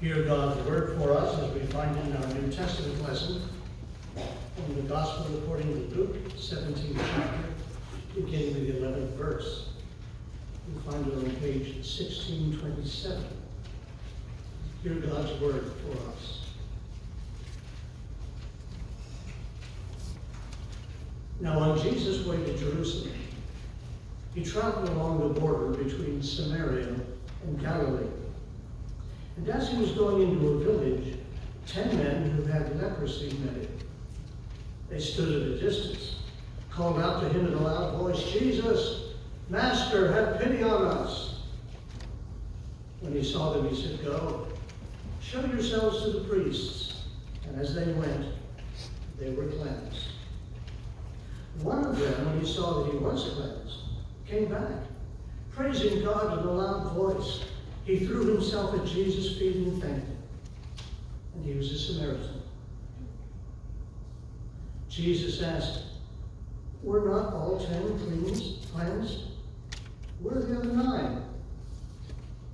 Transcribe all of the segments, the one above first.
Hear God's word for us as we find it in our New Testament lesson from the Gospel according to Luke, 17th chapter, beginning with the 11th verse. You'll find it on page 1627. Hear God's word for us. Now on Jesus' way to Jerusalem, he traveled along the border between Samaria and Galilee. And as he was going into a village, 10 men who had leprosy met him. They stood at a distance, called out to him in a loud voice, "Jesus, Master, have pity on us." When he saw them, he said, "Go, show yourselves to the priests." And as they went, they were cleansed. One of them, when he saw that he was cleansed, came back, praising God in a loud voice. He threw himself at Jesus' feet and thanked him. And he was a Samaritan. Jesus asked, "Were not all 10 cleansed? Where are the other 9?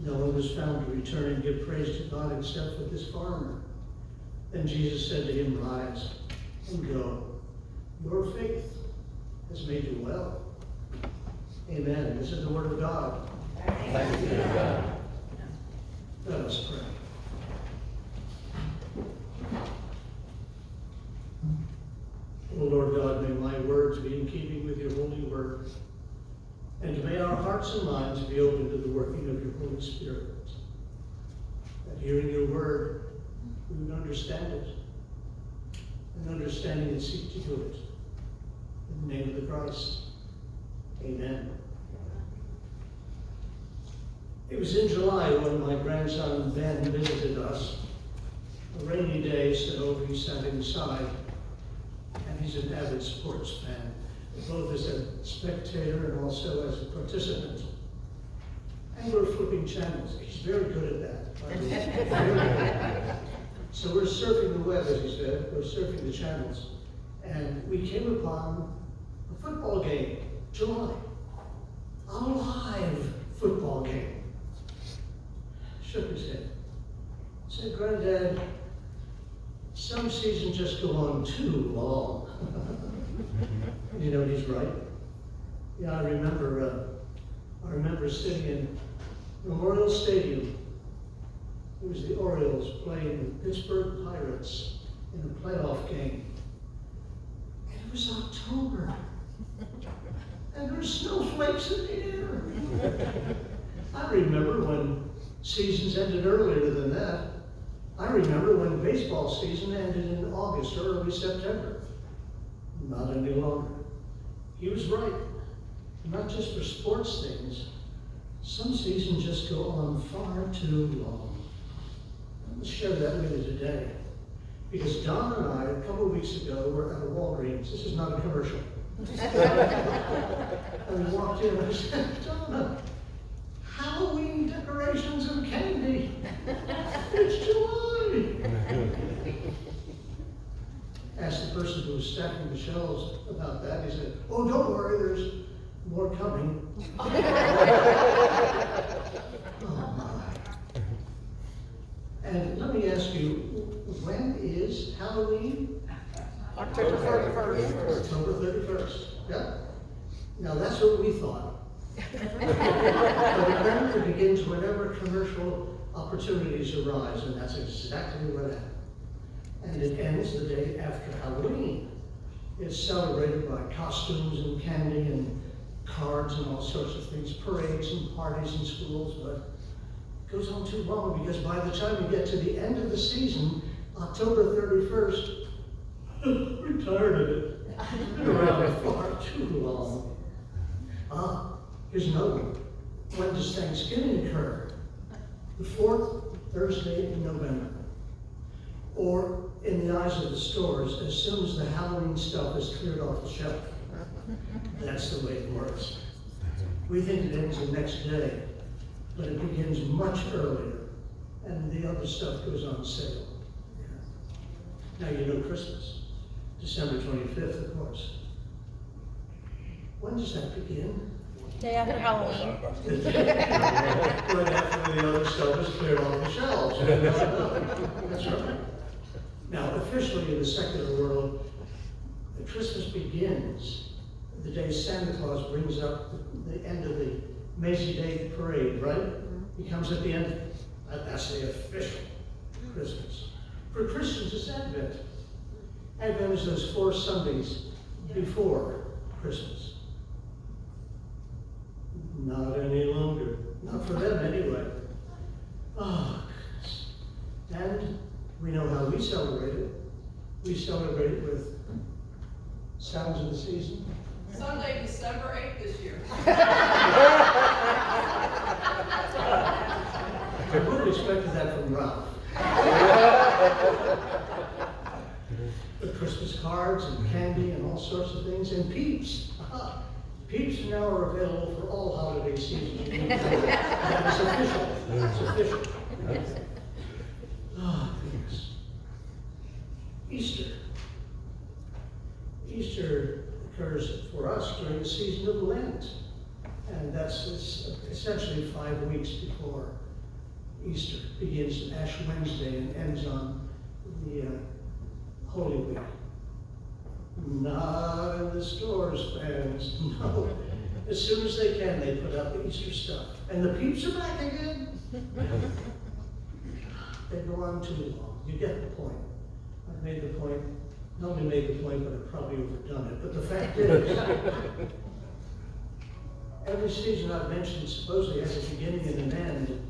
No one was found to return and give praise to God except for this foreigner." Then Jesus said to him, "Rise and go. Your faith has made you well." Amen. This is the word of God. Thanks be to God. Let us pray. O Lord God, may my words be in keeping with your holy word, and may our hearts and minds be open to the working of your Holy Spirit. That hearing your word, we would understand it, and understanding it, seek to do it. In the name of the Christ, amen. It was in July when my grandson Ben visited us. A rainy day, so we sat inside, and he's an avid sports fan, both as a spectator and also as a participant. And we're flipping channels. He's very good at that, by the way. Very good. So we're surfing the web, as he said. We're surfing the channels. And we came upon a football game, July. A live football game. Shook his head. Said, "Granddad, some seasons just go on too long." You know, he's right. Yeah, I remember sitting in Memorial Stadium. It was the Orioles playing the Pittsburgh Pirates in a playoff game. And it was October. And there were snowflakes in the air. I remember when seasons ended earlier than that. I remember when baseball season ended in August or early September. Not any longer. He was right. Not just for sports things. Some seasons just go on far too long. Let's share that with you today. Because Don and I, a couple of weeks ago, were at a Walgreens. This is not a commercial. And we walked in and I said, "Donna, Halloween decorations and candy. It's July." Asked the person who was stacking the shelves about that. He said, "Oh, don't worry, there's more coming." Oh my. And let me ask you, when is Halloween? October 31st. October 31st. Yeah. Now that's what we thought. But apparently it begins whenever commercial opportunities arise, and that's exactly what happened. And it ends the day after Halloween. It's celebrated by costumes and candy and cards and all sorts of things, parades and parties in schools, but it goes on too long because by the time you get to the end of the season, October 31st, we're tired of it. It's been around far too long. Here's another one. When does Thanksgiving occur? The 4th Thursday in November. Or, in the eyes of the stores, as soon as the Halloween stuff is cleared off the shelf. That's the way it works. We think it ends the next day, but it begins much earlier, and the other stuff goes on sale. Now you know Christmas. December 25th, of course. When does that begin? Day after Halloween. Right after the other stuff is cleared off the shelves. That's right. Now, officially in the secular world, the Christmas begins the day Santa Claus brings up the end of the Macy Day parade, right? He comes at the end. That's the official Christmas. For Christians, it's Advent. Advent is those 4 Sundays before Christmas. Not any longer. Not for them, anyway. Oh, goodness. And we know how we celebrate it. We celebrate it with sounds of the season. Sunday, December 8th this year. I would have expected that from Ralph. The Christmas cards and candy and all sorts of things, and Peeps. Peeps now are available for all holiday seasons. That is official. It's official. Oh, goodness. Easter. Easter occurs for us during the season of Lent. And that's essentially 5 weeks before Easter. Begins Ash Wednesday and ends on the Holy Week. Not in the stores, fans. No. As soon as they can, they put out the Easter stuff. And the Peeps are back again. They go on too long. You get the point. I've made the point. Not only made the point, but I've probably overdone it. But the fact is, every season I've mentioned supposedly has a beginning and an end,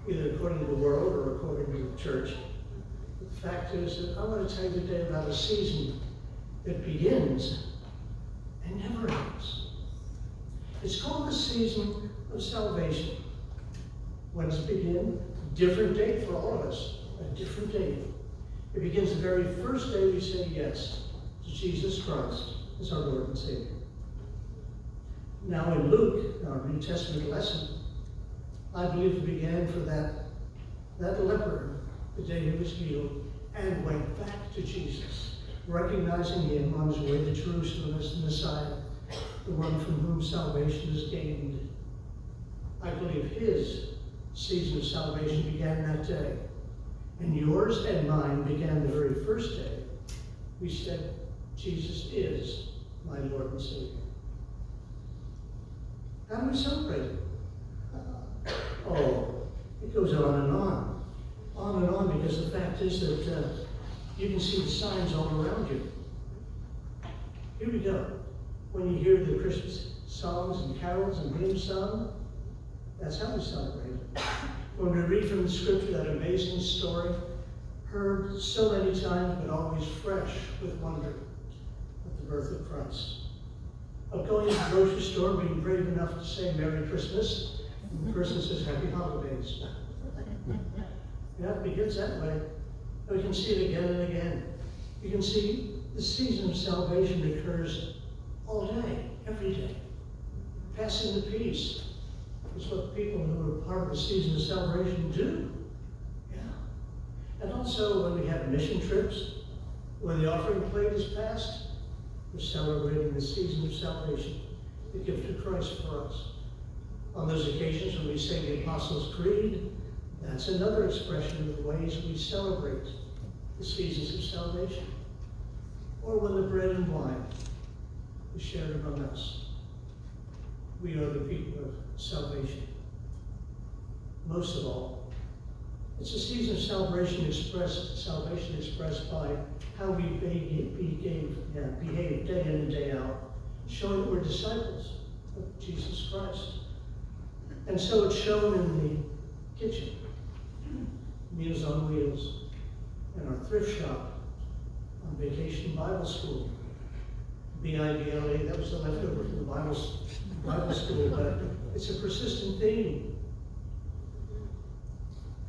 either according to the world or according to the church. The fact is that I want to tell you today about a season that begins and never ends. It's called the season of salvation. When does it begin? Different date for all of us, a different date. It begins the very first day we say yes to Jesus Christ as our Lord and Savior. Now in Luke, our New Testament lesson, I believe it began for that leper, the day he was healed, and went back to Jesus, recognizing him on his way to Jerusalem as the Messiah, the one from whom salvation is gained. I believe his season of salvation began that day. And yours and mine began the very first day we said, Jesus is my Lord and Savior. How do we celebrate it? Oh, it goes on and on. On and on, because the fact is that you can see the signs all around you. Here we go. When you hear the Christmas songs and carols and hymns sung, that's how we celebrate it. When we read from the scripture that amazing story, heard so many times but always fresh with wonder at the birth of Christ. Of going to the grocery store, being brave enough to say Merry Christmas, and the person says Happy Holidays. Yeah, it begins that way. We can see it again and again. You can see the season of salvation occurs all day, every day. Passing the peace is what people who are part of the season of celebration do. Yeah. And also when we have mission trips, when the offering plate is passed, we're celebrating the season of salvation, the gift of Christ for us. On those occasions when we say the Apostles' Creed, that's another expression of the ways we celebrate the seasons of salvation. Or when the bread and wine is shared among us. We are the people of salvation. Most of all, it's a season of salvation expressed by how we behave day in and day out, showing that we're disciples of Jesus Christ. And so it's shown in the kitchen, Meals on Wheels, in our thrift shop, on Vacation Bible School, BIBLA, that was the leftover from the Bible school, but it's a persistent theme.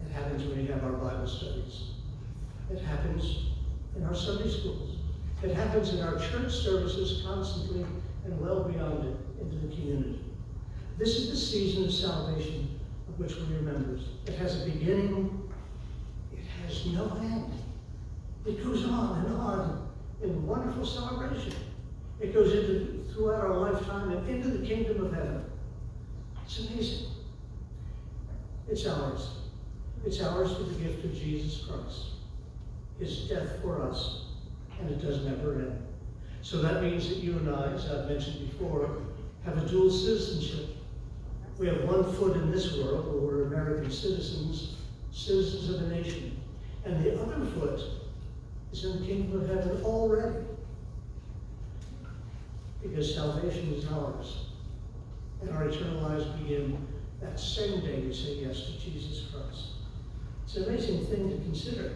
It happens when we have our Bible studies. It happens in our Sunday schools. It happens in our church services constantly and well beyond it into the community. This is the season of salvation of which we're members. It has a beginning. It has no end. It goes on and on in wonderful celebration. It goes throughout our lifetime and into the kingdom of heaven. It's amazing. It's ours. It's ours for the gift of Jesus Christ. His death for us, and it does never end. So that means that you and I, as I've mentioned before, have a dual citizenship. We have one foot in this world where we're American citizens, citizens of a nation. And the other foot is in the kingdom of heaven already. Because salvation is ours. And our eternal lives begin that same day we say yes to Jesus Christ. It's an amazing thing to consider.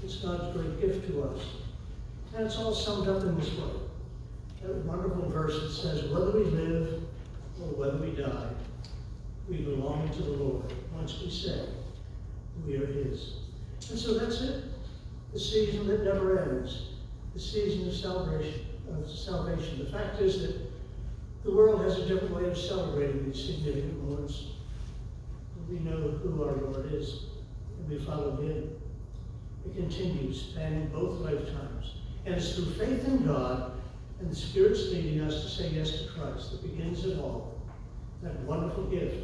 It's God's great gift to us. And it's all summed up in this way. That wonderful verse that says, whether we live or whether we die, we belong to the Lord once we say we are His. And so that's it. The season that never ends. The season of salvation. The fact is that the world has a different way of celebrating these significant moments. We know who our Lord is, and we follow Him. It continues, spanning both lifetimes. And it's through faith in God and the Spirit's leading us to say yes to Christ that begins it all. That wonderful gift.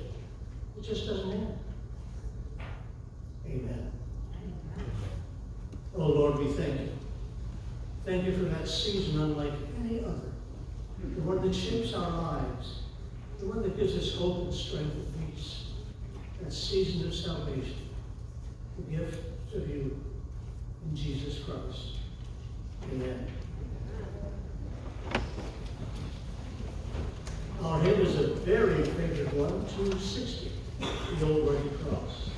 It just doesn't end. Amen. Oh Lord, we thank you. Thank you for that season unlike any other. The one that shapes our lives. The one that gives us hope and strength and peace. That season of salvation. The gift of you in Jesus Christ. Amen. Our hymn is a very favorite one, 260, the old rugged cross.